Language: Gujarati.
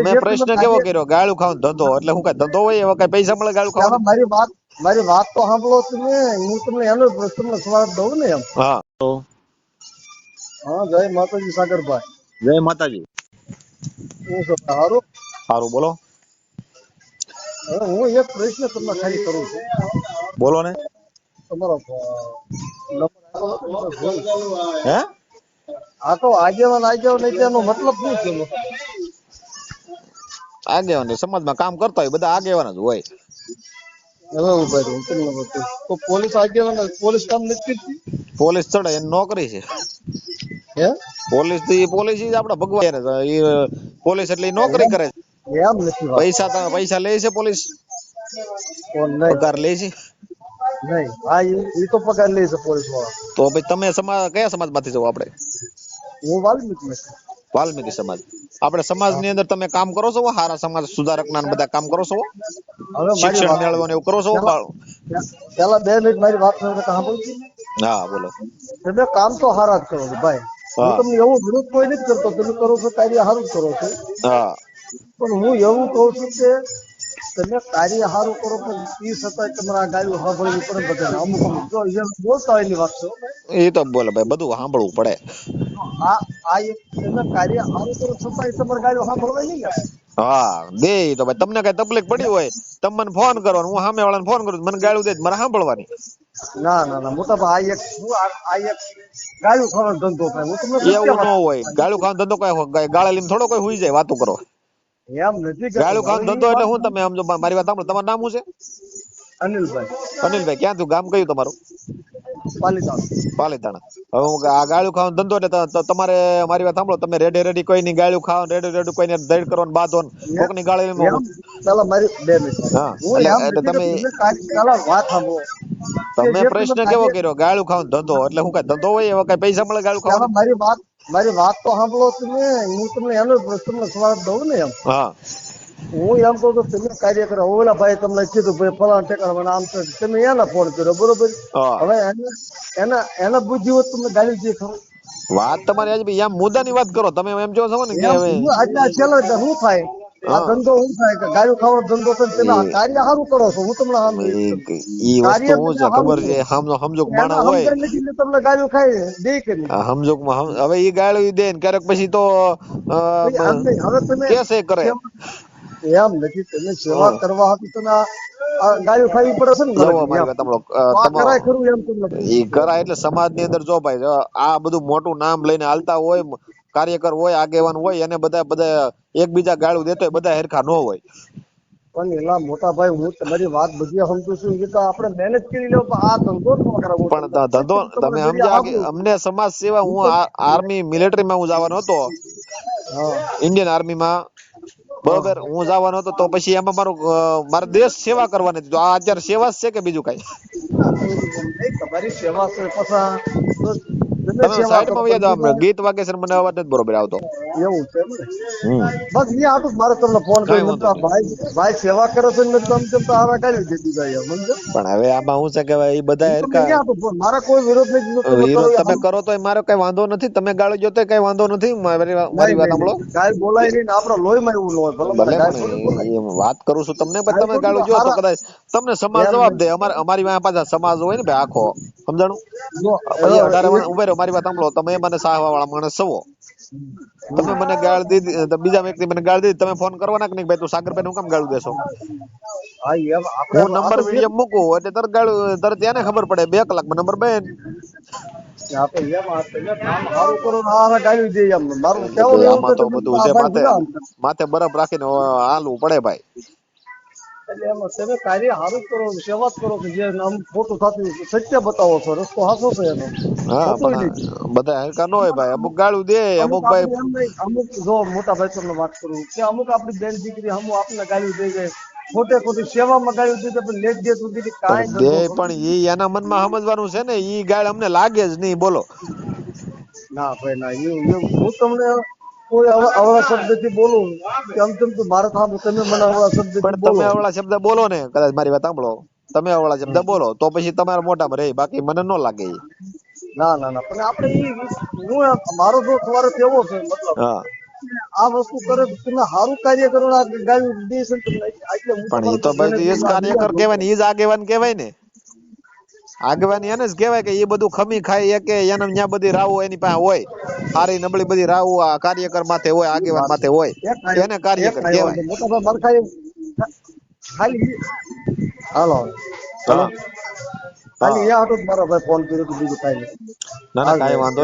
મેં જે પ્રશ્ન તમે કેવો કાર્ય કર્યો? ગાળું ખાવાનો ધંધો એટલે હું કઈ ધંધો હોય એવા કઈ પૈસા મળે ગાળું પહેલા ખાવાના? મારી વાત તો સાંભળો તમે. હું તમને એનો તમને સવાલ દઉં ને એમ. હા તો હા, જય માતાજી સાગરભાઈ. જય માતાજી. હું છે સારું. સારું બોલો. હવે હું એક પ્રશ્ન તમને ખાલી કરું છું. બોલો ને. તમારો નંબર હે આ તો આગેવાન એનો મતલબ શું છે એનો? આગેવાન સમાજમાં કામ કરતા હોય બધા આગેવાન જ હોય. હવે ઉભા રહો, હું તમને બતાવું. તો પોલીસ આગેવાન પોલીસ કામ નથી કરતી? પોલીસ ચડે એની નોકરી છે. હે પોલીસ જ આપડા ભગવાન એ પોલીસ એટલે ઈ નોકરી કરે છે. એમ નથી વાત. પૈસા લે છે પોલીસ, નહીં પગાર લે છે. નહીં, હા એ તો પગાર લે છે પોલીસ વાળા. તો ભાઈ તમે કયા સમાજ માંથી જવો? આપડે હું વાલ્મીકી નથી. વાલ્મીકી સમાજ. આપણે સમાજ ની અંદર તમે કામ કરો છો? હારા સમાજ સુધારક ના બધા કામ કરો છો? હવે મારી શિક્ષણ વાત મેળવવાનું એવું કરો છો? પેલા 2 મિનિટ મારી વાત સાંભળજો. હા બોલો. તમે કામ તો હારા જ કરો છો ભાઈ. હું હા તમને એવું વિરોધ કોઈ નથી કરતો. તમે કરો છો કાર્ય સારું જ કરો છો. હા પણ હું એવું કહું છું કે તમે કાર્ય સારું કરો પણ એ છતાંય તમારા ગાયું સાંભળવી પડે બધાને. અમુક જો એમ બોલતા હોય એની વાત છે. એ તો બોલે ભાઈ બધું સાંભળવું પડે. તમે કાર્ય સારું કરો છતાંય તમારે ગાયું સાંભળવાય નહીં યાર. હા દે તો ભાઈ તમને કઈ તકલીફ પડી હોય તમે મને ફોન કરો, હું સામે વાળાને ફોન કરું, મને ગાળું દે મારે સાંભળવાની. ના મોટા ભાઈ આ એક ગાયું ખાવાનો ધંધો થાય. હું તમને સત્ય એવું ન વાત હોય. ગાળું ખાવાનો ધંધો કઈ ગાળા લઈને થોડો કોઈ હુઈ જાય વાતો કરો. એમ નથી કરતો. ગાળું હવે ખાવાનો એ ધંધો વાત એટલે હું તમે સમજો. મારી વાત સાંભળો. તમારું નામ શું છે? અનિલભાઈ અનિલભાઈ. ક્યાં તું? ગામ કયું તમારું? પાલિતાણા. પાલીતાણા. હવે હું આ ગાળું ખાવાનો ધંધો એટલે તમારે મારી વાત સાંભળો. તમે રેડી કોઈની ગાળું ખાવ, રેડી કોઈને દઈડ કરવાનું બાંધો, કોકની ગાળી એમ પેલા મારી 2 મિનિટ. હા હું એમ એટલે નથી તમે કરતો. તમે પેલા વાત સાંભળો કે તમે જે તમે પ્રશ્ન કેવો કાર્ય કર્યો? ગાળું ખાવાનો ધંધો એટલે હું કઈ ધંધો હોય એવા કઈ પૈસા મળે ગાળું પેલા ખાવાના? મારી વાત તો સાંભળો તમે. હું તમને એનો તમને સવાલ દઉં ને એમ. હા હું એમ કહું તો તમે કાર્ય કરો. ઓલા ભાઈ તમને કીધું ભાઈ ફલાણા ઠેકાણા આમ તો તમે એને ફોન કર્યો બરોબર. હા હવે એને બુદ્ધિ હોત તમને ગાલી દે ખરો? વાત તમારી આજે એમ મુદ્દાની વાત કરો. તમે એમ જો છો ને કે એમ હવે હું આજના છેલ્લે શું થાય? આ હા ધંધો શું થાય કે ગાયું ખાવાનો ધંધો છે ને તમે આ કાર્ય સારું કરો છો. હું તમને આમ ઈ વસ્તુ કાર્ય શું તમે છે સારું ખબર કરો. છે? સમજોક માણા એના હોય. સમજણ નથી એટલે તમને ગાયું ખાઈ દે કરી. સમજોકમાં હવે ઈ ગાળું ઈ દે ને ક્યારેક પછી તો પછી આમ નહીં. હવે તમે કેસે કરે. એમ નથી. તમે સેવા કરવા હતી તમે આ ગાયું ખાવી પડે છે ને જવો નરકની મારી એમ. વાત સાંભળો. તો આ કરાય ખરું એમ તમને ઈ પૂછું છું. કરાય એટલે સમાજ ની અંદર જો ભાઈ આ બધું મોટું નામ લઈને હાલતા હોય, કાર્યકર હોય, આગેવાન હોય, એને બધા એકબીજા ગાળું દેતો હોય, બધા હરખા ન હોય. પણ એલા મોટા ભાઈ હું તમારી વાત બધી સમજુ છું. એ તો આપણે મહેનત કરી લેવું પણ આ ધંધો જ ન કરાવો. હું પણ તમને ધંધો તમને તમે ઘડિયા સમજ્યા કે આપું અમને સમાજ સેવા હું હું તો આર્મી મિલિટરીમાં હું જવાનો હતો, હા ઇન્ડિયન આર્મીમાં. હા બરોબર હું જવાનો હતો તો પછી એમાં મારે દેશ સેવા કરવાની હતી. તો આ અત્યારે સેવા જ છે કે બીજું કઈ? નહીં, તમારી સેવા છે પછી તમે તમે સેવા કરો સાઈડમાં પણ વયા જાઓ. બીજા ગીત વાગે છે મને અવાજ નથી બરોબર આવતો. એવું છે એમ ને. હમ બસ એ આટલું મારે તમને ફોન કઈ કર્યો. વાંધો નહીં. ભાઈ સેવા કરે છે ને તમે તો આવા કાઢી દીધી ભાઈ સમજો. પણ હવે આમાં શું છે કે એ બધા હું તમને હરખા ક્યાં હતો ફોન. મારા કોઈ વિરોધ નથી. તમે કરો વિરોધ એ તમે સારું. કરો તો મારો કઈ વાંધો નથી. તમે ગાળો જો તો કઈ વાંધો નથી. મારી નહીં વાત નહીં સાંભળો. નહીં કાંઈ બોલાય નહીં ને આપણા લોહીમાં એવું ન હોય. ભલે મને ભલે ગાય પણ થોડી બોલાય. એ વાત કરું છું તમને. પણ ગાય તમે થોડી ગાળો જો તો હારા કદાચ તમને સમાજ એમ જવાબ નહીં. દે. અમારી વાંહે પાછા સમાજ હોય ને ભાઈ આખો. સમજાણું? જો પછી 18 ઉભા રહ્યો. મારી વાત સાંભળો. તમે મને સાહવા વાળા માણસ છો. તમે મને ગાળ દીધી, બીજા વ્યક્તિ મને ગાળ દીધી, તમે ફોન કરવાના કે નહીં? ભાઈ તું સાગરભાઈ હું કામ ગાળું દેશો? હા એમ આપણે હું આ નંબર તો જે વિડીયો મૂકું એટલે તરત ગાળું, તરત એને ખબર પડે 2 કલાકમાં નંબર બેન. આપણે એમ તમે કામ સારું કરો ને હારા ગાળી દે એમ. મારું એટલે કહેવાનું ભાઈ એવું આમાં કે તો તમે બધું આ છે. ભાઈ માથે ગુલામ. માથે બરફ રાખીને હાલવું પડે ભાઈ. એટલે એમાં તમે કાર્ય સારું કરો, સેવા જ કરો કે જે આમ ખોટું થતું સત્ય બતાવો છો. રસ્તો સાચો છે એનો, હા ખોટું પણ નહીં. બધા હરખા ન હોય ભાઈ. અમુક ગાળું દે, અમુક અમુક ભાઈ આપણે એમ નહીં. અમુક જો મોટા ભાઈ તમને વાત કરું કે અમુક આપણી બેન દીકરી અમુક આપણને ગાળી દઈ જાય. ખોટી સેવામાં ગાળી દીધી પણ લેટ દેટ સુધી કાંઈ પણ દે ધંધો થતો પણ ઈ એના મનમાં સમજવાનું છે ને. ઈ ગાળ અમને લાગે જ નહીં. બોલો. ના ભાઈ ના. હું તમને કોઈ અવળા શબ્દથી બોલું કે આમ તેમ તો મારે સામે તમે મને અવળા શબ્દથી પણ બોલો. તમે અવળા શબ્દ બોલો ને, કદાચ મારી વાત સાંભળો, તમે અવળા શબ્દ બોલો તો પછી તમારા મોઢામાં રહે. બાકી મને ન લાગે ઈ. ના પણ આપણે હું મારો દોસ્ત તમારો કેવો છે મતલબ હા આ વસ્તુ કરે તો તમે સારું કાર્ય કરો ને આ ગાયું દે છે ને તમને એટલે હું પણ એ તો તમારા ભાઈ એ જ કાર્યકર કહેવાય ને, એ જ આગેવાન કહેવાય ને. આગેવાન એને જ કહેવાય કે એ બધું ખમી ખાય કે એને ન્યા બધી રાવો એની પાસે હોય, સારી નબળી બધી રાવો આ કાર્યકર માથે હોય, આગેવાન માથે હોય, એને કાર્યકર કહેવાય. મોટા ભાઈ મારે ખાલી હાલો હા ખાલી એ હાટું જ મારા ભાઈ ફોન કર્યો તો બીજું કાંઈ નહીં. ના ના કાંઈ વાંધો